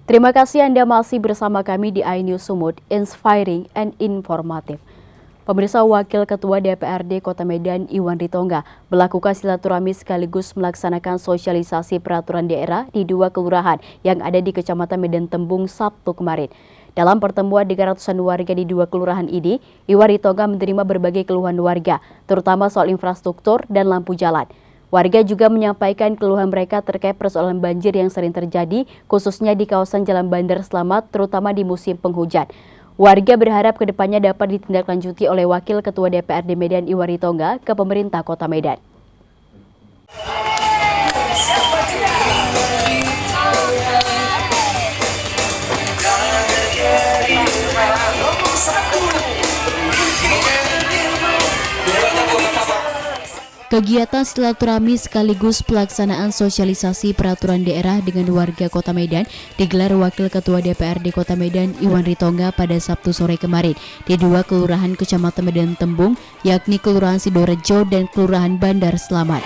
Terima kasih Anda masih bersama kami di iNews Sumut, inspiring and informative. Pemirsa, Wakil Ketua DPRD Kota Medan Iwan Ritonga melakukan silaturahmi sekaligus melaksanakan sosialisasi peraturan daerah di 2 kelurahan yang ada di Kecamatan Medan Tembung Sabtu kemarin. Dalam pertemuan dengan ratusan warga di 2 kelurahan ini, Iwan Ritonga menerima berbagai keluhan warga, terutama soal infrastruktur dan lampu jalan. Warga juga menyampaikan keluhan mereka terkait persoalan banjir yang sering terjadi, khususnya di kawasan Jalan Bandar Slamet, terutama di musim penghujan. Warga berharap kedepannya dapat ditindaklanjuti oleh Wakil Ketua DPRD Medan Iwan Ritonga ke pemerintah Kota Medan. Kegiatan silaturahmi sekaligus pelaksanaan sosialisasi peraturan daerah dengan warga Kota Medan digelar Wakil Ketua DPRD Kota Medan Iwan Ritonga pada Sabtu sore kemarin di 2 kelurahan Kecamatan Medan Tembung, yakni Kelurahan Sidorejo dan Kelurahan Bandar Slamet.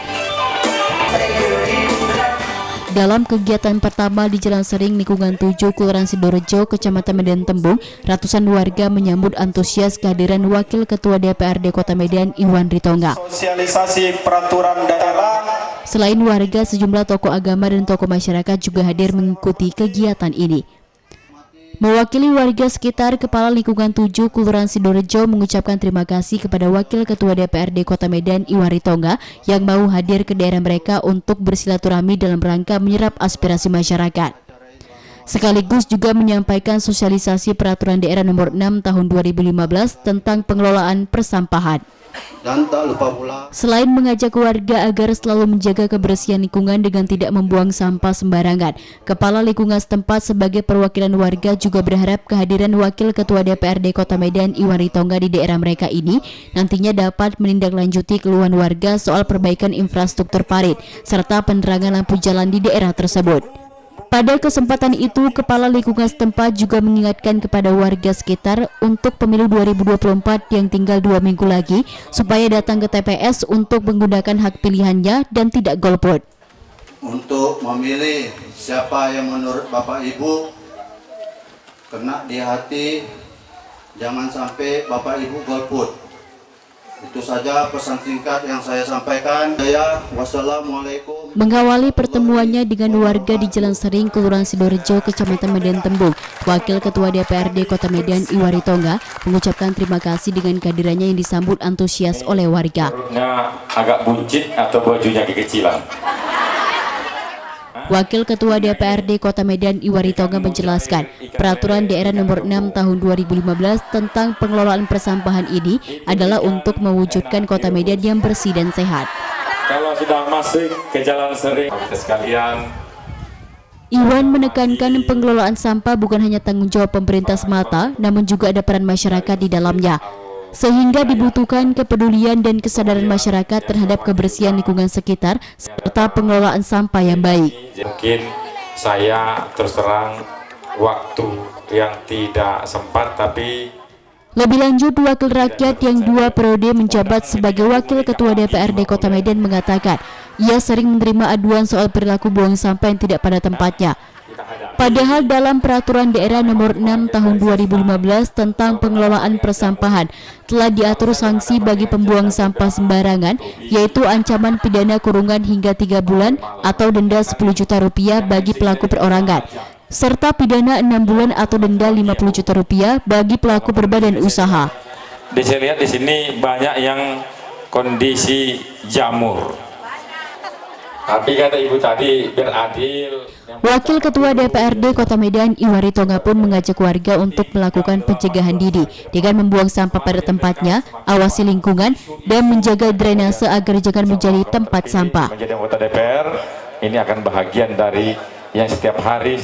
Dalam kegiatan pertama di Jalan Sering lingkungan 7 Kelurahan Sidorejo, Kecamatan Medan Tembung, ratusan warga menyambut antusias kehadiran Wakil Ketua DPRD Kota Medan Iwan Ritonga. Sosialisasi peraturan daerah. Selain warga, sejumlah tokoh agama dan tokoh masyarakat juga hadir mengikuti kegiatan ini. Mewakili warga sekitar, Kepala Lingkungan 7 Kelurahan Sidorejo mengucapkan terima kasih kepada Wakil Ketua DPRD Kota Medan Iwan Ritonga yang mau hadir ke daerah mereka untuk bersilaturahmi dalam rangka menyerap aspirasi masyarakat. Sekaligus juga menyampaikan sosialisasi peraturan daerah nomor 6 tahun 2015 tentang pengelolaan persampahan. Dan tak lupa pula, selain mengajak warga agar selalu menjaga kebersihan lingkungan dengan tidak membuang sampah sembarangan, Kepala Lingkungan setempat sebagai perwakilan warga juga berharap kehadiran Wakil Ketua DPRD Kota Medan Iwan Ritonga di daerah mereka ini nantinya dapat menindaklanjuti keluhan warga soal perbaikan infrastruktur parit serta penerangan lampu jalan di daerah tersebut. Pada kesempatan itu, Kepala Lingkungan setempat juga mengingatkan kepada warga sekitar untuk pemilu 2024 yang tinggal 2 minggu lagi supaya datang ke TPS untuk menggunakan hak pilihannya dan tidak golput. Untuk memilih siapa yang menurut Bapak Ibu kena di hati, jangan sampai Bapak Ibu golput. Itu saja pesan singkat yang saya sampaikan. Wassalamualaikum. Mengawali pertemuannya dengan warga di Jalan Sering, Kelurahan Sidorejo, Kecamatan Medan Tembung, Wakil Ketua DPRD Kota Medan Iwan Ritonga mengucapkan terima kasih dengan kehadirannya yang disambut antusias oleh warga. Agak buncit atau bajunya kekecilan. Wakil Ketua DPRD Kota Medan Iwan Ritonga menjelaskan, peraturan daerah nomor 6 tahun 2015 tentang pengelolaan persampahan ini adalah untuk mewujudkan Kota Medan yang bersih dan sehat. Kalau sudah masuk ke Jalan Sering, sekalian, Iwan menekankan pengelolaan sampah bukan hanya tanggung jawab pemerintah semata, namun juga ada peran masyarakat di dalamnya. Sehingga dibutuhkan kepedulian dan kesadaran masyarakat terhadap kebersihan lingkungan sekitar serta pengelolaan sampah yang baik. Mungkin saya terus terang waktu yang tidak sempat, tapi lebih lanjut, Wakil Rakyat yang 2 periode menjabat sebagai Wakil Ketua DPRD Kota Medan mengatakan ia sering menerima aduan soal perilaku buang sampah yang tidak pada tempatnya. Padahal dalam peraturan daerah nomor 6 tahun 2015 tentang pengelolaan persampahan telah diatur sanksi bagi pembuang sampah sembarangan, yaitu ancaman pidana kurungan hingga 3 bulan atau denda 10 juta rupiah bagi pelaku perorangan, serta pidana 6 bulan atau denda 50 juta rupiah bagi pelaku berbadan usaha. Saya lihat di sini banyak yang kondisi jamur. Tapi kata Ibu tadi beradil. Wakil Ketua DPRD Kota Medan Iwan Ritonga pun mengajak warga untuk melakukan pencegahan dini dengan membuang sampah pada tempatnya, awasi lingkungan, dan menjaga drainase agar jangan menjadi tempat sampah. Menjadi anggota DPR, ini akan bahagian dari yang setiap hari,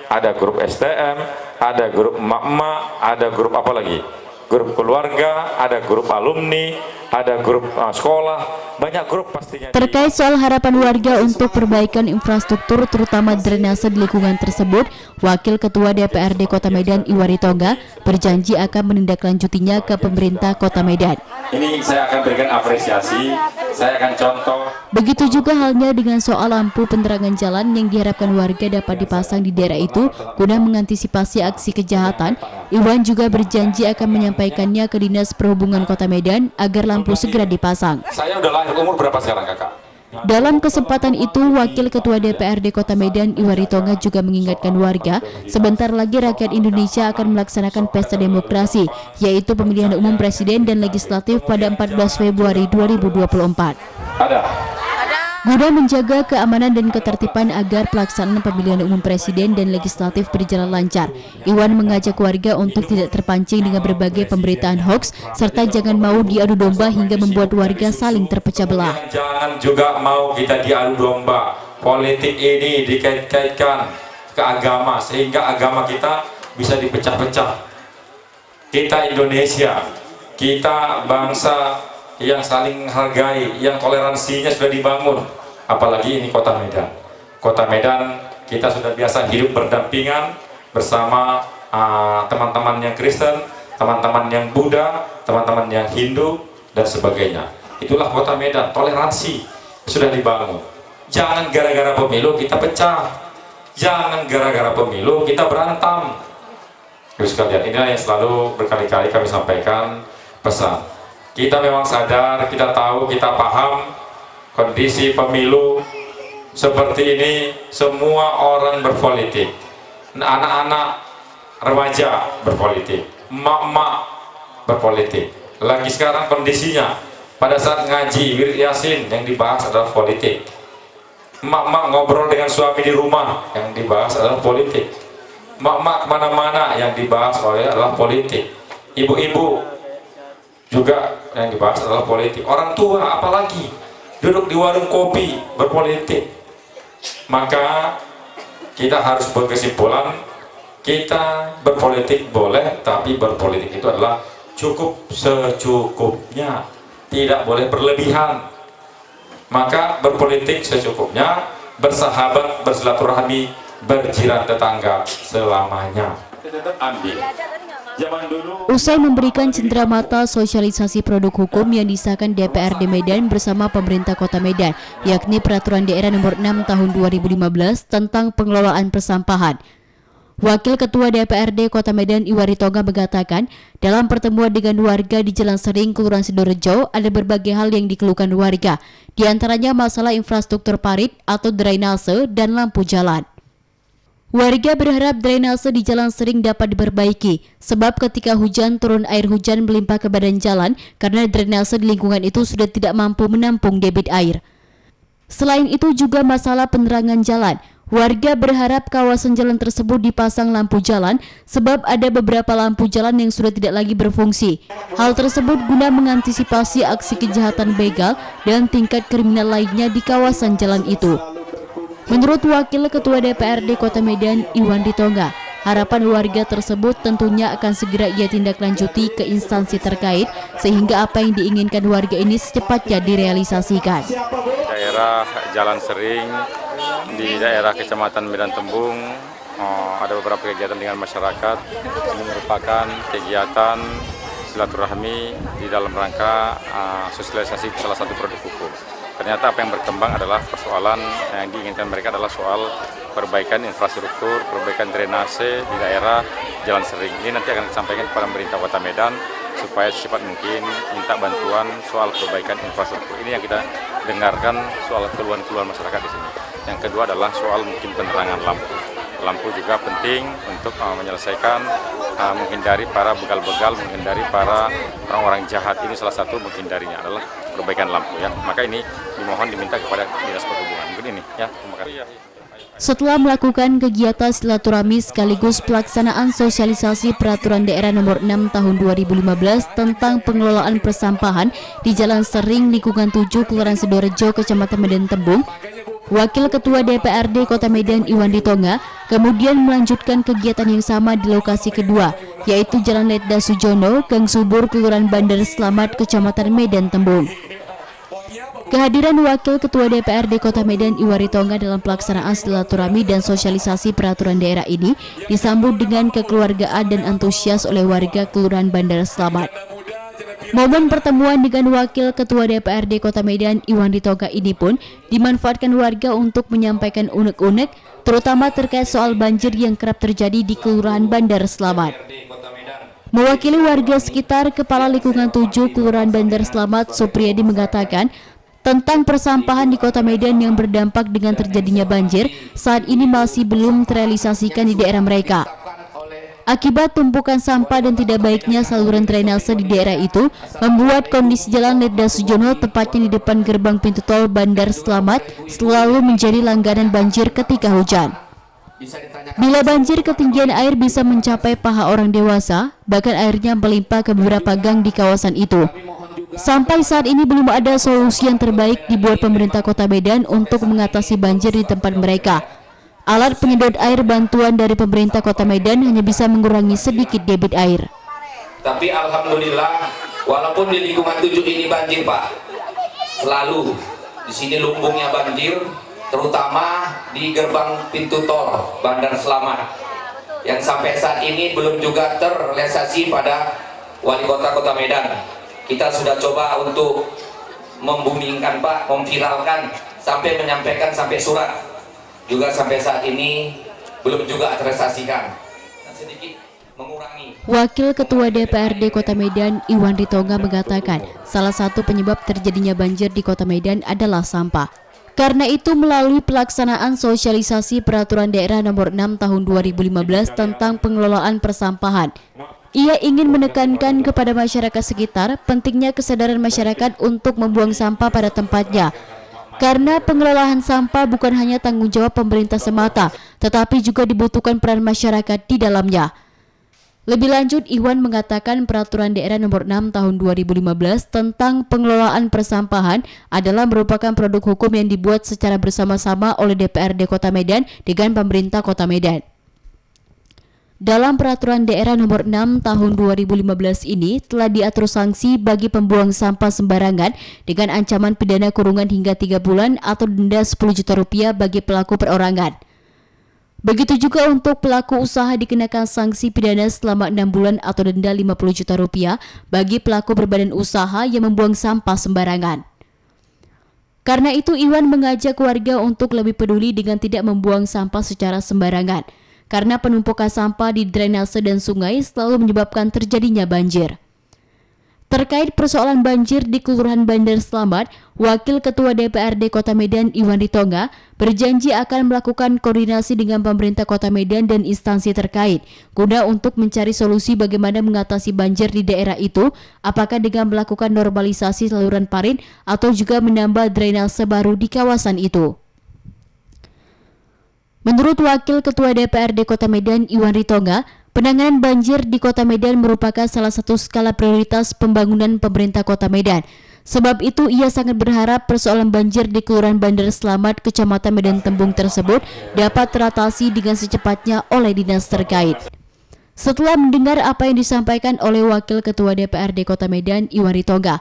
ada grup STM, ada grup emak-emak, ada grup apa lagi? Grup keluarga, ada grup alumni, ada grup sekolah. banyak grup pastinya. Terkait soal harapan warga untuk perbaikan infrastruktur terutama drainase di lingkungan tersebut, Wakil Ketua DPRD Kota Medan Iwan Ritonga berjanji akan menindaklanjutinya ke pemerintah Kota Medan. Ini saya akan berikan apresiasi, saya akan contoh. Begitu juga halnya dengan soal lampu penerangan jalan yang diharapkan warga dapat dipasang di daerah itu guna mengantisipasi aksi kejahatan. Iwan juga berjanji akan menyampaikannya ke Dinas Perhubungan Kota Medan agar lampu segera dipasang. Saya udah lahir umur berapa sekarang, Kakak? Dalam kesempatan itu, Wakil Ketua DPRD Kota Medan Iwan Ritonga juga mengingatkan warga, sebentar lagi rakyat Indonesia akan melaksanakan pesta demokrasi, yaitu pemilihan umum presiden dan legislatif pada 14 Februari 2024. Ada. Guna menjaga keamanan dan ketertiban agar pelaksanaan pemilihan umum presiden dan legislatif berjalan lancar, Iwan mengajak warga untuk tidak terpancing dengan berbagai pemberitaan hoaks serta jangan mau diadu domba hingga membuat warga saling terpecah belah. Jangan juga mau kita diadu domba. Politik ini dikait-kaitkan ke agama sehingga agama kita bisa dipecah-pecah. Kita Indonesia, kita bangsa yang saling menghargai, yang toleransinya sudah dibangun. Apalagi ini Kota Medan. Kota Medan kita sudah biasa hidup berdampingan bersama teman-teman yang Kristen, teman-teman yang Buddha, teman-teman yang Hindu dan sebagainya. Itulah Kota Medan, toleransi sudah dibangun. Jangan gara-gara pemilu kita pecah. Jangan gara-gara pemilu kita berantem. Terus sekalian, inilah yang selalu berkali-kali kami sampaikan pesan. Kita memang sadar, kita tahu, kita paham kondisi pemilu seperti ini, semua orang berpolitik. Anak-anak remaja berpolitik, emak-emak berpolitik. Lagi sekarang kondisinya, pada saat ngaji wirid yasin yang dibahas adalah politik. Emak-emak ngobrol dengan suami di rumah yang dibahas adalah politik. Emak-emak kemana-mana yang dibahas adalah politik. Ibu-ibu juga yang dibahas adalah politik. Orang tua apalagi duduk di warung kopi berpolitik. Maka kita harus berkesimpulan, kita berpolitik boleh, tapi berpolitik itu adalah cukup secukupnya, tidak boleh berlebihan. Maka berpolitik secukupnya, bersahabat, bersilaturahmi, berjiran tetangga selamanya. Ambil. Usai memberikan cenderamata sosialisasi produk hukum yang disahkan DPRD Medan bersama pemerintah Kota Medan, yakni Peraturan Daerah Nomor 6 Tahun 2015 tentang pengelolaan persampahan. Wakil Ketua DPRD Kota Medan Iwan Ritonga mengatakan, dalam pertemuan dengan warga di Jalan Sering, Kelurahan Sidorejo, ada berbagai hal yang dikeluhkan warga, di antaranya masalah infrastruktur parit atau drainase dan lampu jalan. Warga berharap drainase di Jalan Sering dapat diperbaiki, sebab ketika hujan turun air hujan melimpah ke badan jalan karena drainase di lingkungan itu sudah tidak mampu menampung debit air. Selain itu juga masalah penerangan jalan. Warga berharap kawasan jalan tersebut dipasang lampu jalan sebab ada beberapa lampu jalan yang sudah tidak lagi berfungsi. Hal tersebut guna mengantisipasi aksi kejahatan begal dan tingkat kriminal lainnya di kawasan jalan itu. Menurut Wakil Ketua DPRD Kota Medan Iwan Ritonga, harapan warga tersebut tentunya akan segera ia tindak lanjuti ke instansi terkait sehingga apa yang diinginkan warga ini secepatnya direalisasikan. Daerah Jalan Sering di daerah Kecamatan Medan Tembung ada beberapa kegiatan dengan masyarakat. Ini merupakan kegiatan silaturahmi di dalam rangka sosialisasi salah satu produk hukum. Ternyata apa yang berkembang adalah persoalan yang diinginkan mereka adalah soal perbaikan infrastruktur, perbaikan drainase di daerah Jalan Sering. Ini nanti akan disampaikan kepada pemerintah Kota Medan supaya secepat mungkin minta bantuan soal perbaikan infrastruktur. Ini yang kita dengarkan soal keluhan-keluhan masyarakat di sini. Yang kedua adalah soal mungkin penerangan lampu. Lampu juga penting untuk menyelesaikan, menghindari para begal-begal, menghindari para orang-orang jahat. Ini salah satu menghindarinya adalah perbaikan lampu ya. Maka ini dimohon diminta kepada Dinas Perhubungan. Mungkin ini ya. Terima kasih. Setelah melakukan kegiatan silaturahmi sekaligus pelaksanaan sosialisasi Peraturan Daerah Nomor 6 Tahun 2015 tentang pengelolaan persampahan di Jalan Sering lingkungan 7 Kelurahan Sidorejo Kecamatan Medan Tembung, Wakil Ketua DPRD Kota Medan Iwan Ritonga kemudian melanjutkan kegiatan yang sama di lokasi kedua, yaitu Jalan Letda Sujono, Gang Subur, Kelurahan Bandar Selamat, Kecamatan Medan Tembung. Kehadiran Wakil Ketua DPRD Kota Medan Iwan Ritonga dalam pelaksanaan silaturahmi dan sosialisasi peraturan daerah ini disambut dengan kekeluargaan dan antusias oleh warga Kelurahan Bandar Slamet. Momen pertemuan dengan Wakil Ketua DPRD Kota Medan Iwan Ritonga ini pun dimanfaatkan warga untuk menyampaikan unek-unek, terutama terkait soal banjir yang kerap terjadi di Kelurahan Bandar Slamet. Mewakili warga sekitar, Kepala Lingkungan 7 Kelurahan Bandar Slamet Supriyadi mengatakan tentang persampahan di Kota Medan yang berdampak dengan terjadinya banjir saat ini masih belum terrealisasikan di daerah mereka. Akibat tumpukan sampah dan tidak baiknya saluran drainase di daerah itu membuat kondisi jalan Ledda Sujono tepatnya di depan gerbang pintu tol Bandar Slamet selalu menjadi langganan banjir ketika hujan. Bila banjir, ketinggian air bisa mencapai paha orang dewasa, bahkan airnya melimpah ke beberapa gang di kawasan itu. Sampai saat ini belum ada solusi yang terbaik dibuat pemerintah Kota Medan untuk mengatasi banjir di tempat mereka. Alat penyedot air bantuan dari pemerintah Kota Medan hanya bisa mengurangi sedikit debit air. Tapi alhamdulillah, walaupun di lingkungan 7 ini banjir, Pak, selalu di sini lumbungnya banjir, terutama di gerbang pintu tol Bandar Slamet yang sampai saat ini belum juga terrealisasi pada Wali Kota Kota Medan. Kita sudah coba untuk membumingkan, Pak, memviralkan, sampai menyampaikan sampai surat. Juga sampai saat ini belum juga terrealisasikan. Sedikit mengurangi. Wakil Ketua DPRD Kota Medan Iwan Ritonga mengatakan salah satu penyebab terjadinya banjir di Kota Medan adalah sampah. Karena itu melalui pelaksanaan sosialisasi Peraturan Daerah Nomor 6 Tahun 2015 tentang pengelolaan persampahan, ia ingin menekankan kepada masyarakat sekitar pentingnya kesadaran masyarakat untuk membuang sampah pada tempatnya. Karena pengelolaan sampah bukan hanya tanggung jawab pemerintah semata, tetapi juga dibutuhkan peran masyarakat di dalamnya. Lebih lanjut, Iwan mengatakan Peraturan Daerah Nomor 6 Tahun 2015 tentang pengelolaan persampahan adalah merupakan produk hukum yang dibuat secara bersama-sama oleh DPRD Kota Medan dengan pemerintah Kota Medan. Dalam Peraturan Daerah Nomor 6 Tahun 2015 ini telah diatur sanksi bagi pembuang sampah sembarangan dengan ancaman pidana kurungan hingga 3 bulan atau denda 10 juta rupiah bagi pelaku perorangan. Begitu juga untuk pelaku usaha dikenakan sanksi pidana selama 6 bulan atau denda 50 juta rupiah bagi pelaku berbadan usaha yang membuang sampah sembarangan. Karena itu Iwan mengajak warga untuk lebih peduli dengan tidak membuang sampah secara sembarangan. Karena penumpukan sampah di drainase dan sungai selalu menyebabkan terjadinya banjir. Terkait persoalan banjir di Kelurahan Bandar Slamet, Wakil Ketua DPRD Kota Medan Iwan Ritonga berjanji akan melakukan koordinasi dengan pemerintah Kota Medan dan instansi terkait guna untuk mencari solusi bagaimana mengatasi banjir di daerah itu, apakah dengan melakukan normalisasi saluran parit atau juga menambah drainase baru di kawasan itu. Menurut Wakil Ketua DPRD Kota Medan Iwan Ritonga, penanganan banjir di Kota Medan merupakan salah satu skala prioritas pembangunan pemerintah Kota Medan. Sebab itu ia sangat berharap persoalan banjir di Kelurahan Bandar Slamet, Kecamatan Medan Tembung tersebut dapat teratasi dengan secepatnya oleh dinas terkait. Setelah mendengar apa yang disampaikan oleh Wakil Ketua DPRD Kota Medan Iwan Ritonga,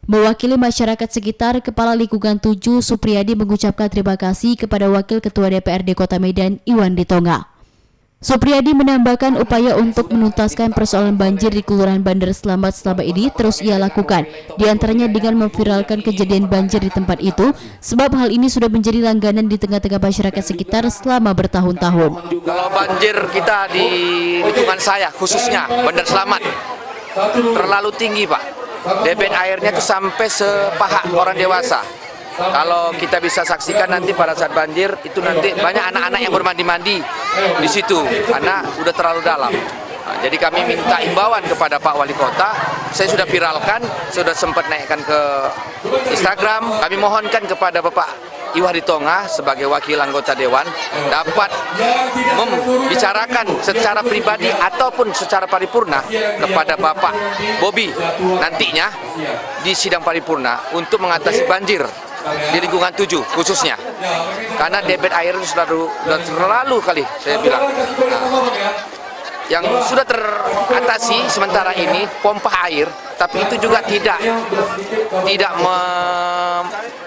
mewakili masyarakat sekitar, Kepala Lingkungan 7 Supriyadi mengucapkan terima kasih kepada Wakil Ketua DPRD Kota Medan Iwan Ritonga. Supriyadi menambahkan upaya untuk menuntaskan persoalan banjir di Kelurahan Bandar Slamet selama ini terus ia lakukan, diantaranya dengan memviralkan kejadian banjir di tempat itu, sebab hal ini sudah menjadi langganan di tengah-tengah masyarakat sekitar selama bertahun-tahun. Kalau banjir kita di lingkungan saya, khususnya Bandar Slamet, terlalu tinggi, Pak. Debit airnya itu sampai sepaha orang dewasa. Kalau kita bisa saksikan nanti pada saat banjir itu nanti banyak anak-anak yang bermandi-mandi di situ karena sudah terlalu dalam. Nah, jadi kami minta imbauan kepada Pak Wali Kota. Saya sudah viralkan, sudah sempat naikkan ke Instagram. Kami mohonkan kepada Bapak Iwan Ritonga sebagai wakil anggota Dewan dapat membicarakan secara pribadi ataupun secara paripurna kepada Bapak Bobi nantinya di sidang paripurna untuk mengatasi banjir di lingkungan 7 khususnya. Karena debit air itu sudah terlalu kali saya bilang. Nah, yang sudah teratasi sementara ini pompa air, tapi itu juga tidak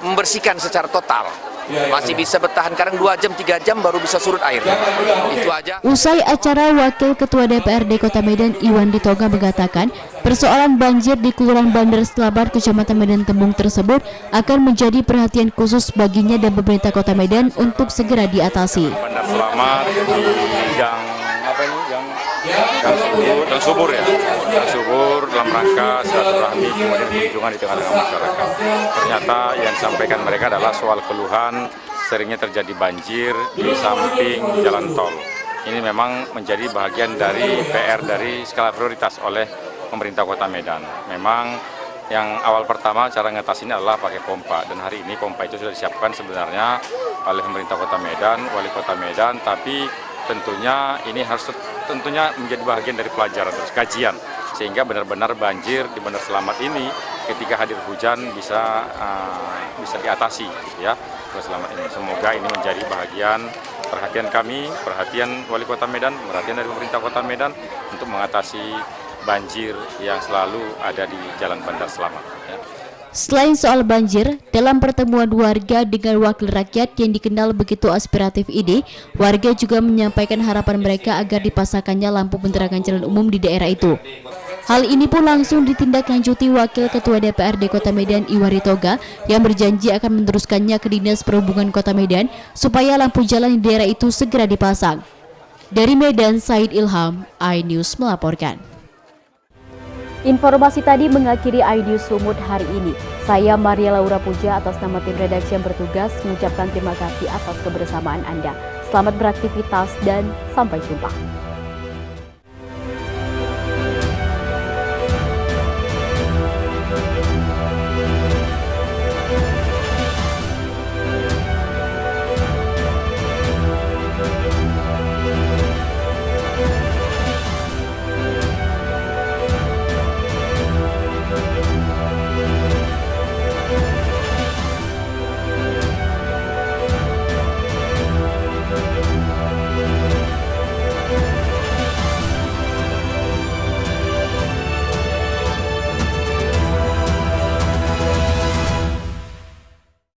membersihkan secara total. Masih bisa bertahan kadang 2 jam 3 jam baru bisa surut airnya. Itu aja. Usai acara, Wakil Ketua DPRD Kota Medan Iwan Ritonga mengatakan persoalan banjir di Kelurahan Bandar Selamat, Kecamatan Medan Tembung tersebut akan menjadi perhatian khusus baginya dan pemerintah Kota Medan untuk segera diatasi. Bandar Selamat di Gang Subur ya, Gang Subur dalam rangka silaturahmi kemudian kunjungan di tengah-tengah masyarakat. Ternyata yang disampaikan mereka adalah soal keluhan seringnya terjadi banjir di samping jalan tol. Ini memang menjadi bagian dari PR dari skala prioritas oleh pemerintah Kota Medan. Memang yang awal pertama cara ngatasinnya adalah pakai pompa, dan hari ini pompa itu sudah disiapkan sebenarnya oleh pemerintah Kota Medan, Wali Kota Medan, tapi tentunya ini harus menjadi bagian dari pelajaran terus kajian, sehingga benar-benar banjir di Bandar Selamat ini ketika hadir hujan bisa diatasi gitu ya. Selamat ini semoga ini menjadi bagian perhatian kami, perhatian Wali Kota Medan, perhatian dari pemerintah Kota Medan untuk mengatasi banjir yang selalu ada di Jalan Bandar Selamat ya. Selain soal banjir, dalam pertemuan warga dengan wakil rakyat yang dikenal begitu aspiratif ini, warga juga menyampaikan harapan mereka agar dipasangkannya lampu penerangan jalan umum di daerah itu. Hal ini pun langsung ditindaklanjuti Wakil Ketua DPRD Kota Medan Iwan Ritonga yang berjanji akan meneruskannya ke Dinas Perhubungan Kota Medan supaya lampu jalan di daerah itu segera dipasang. Dari Medan, Said Ilham, iNews melaporkan. Informasi tadi mengakhiri iNews Sumut hari ini. Saya Maria Laura Puja atas nama tim redaksi yang bertugas mengucapkan terima kasih atas kebersamaan Anda. Selamat beraktivitas dan sampai jumpa.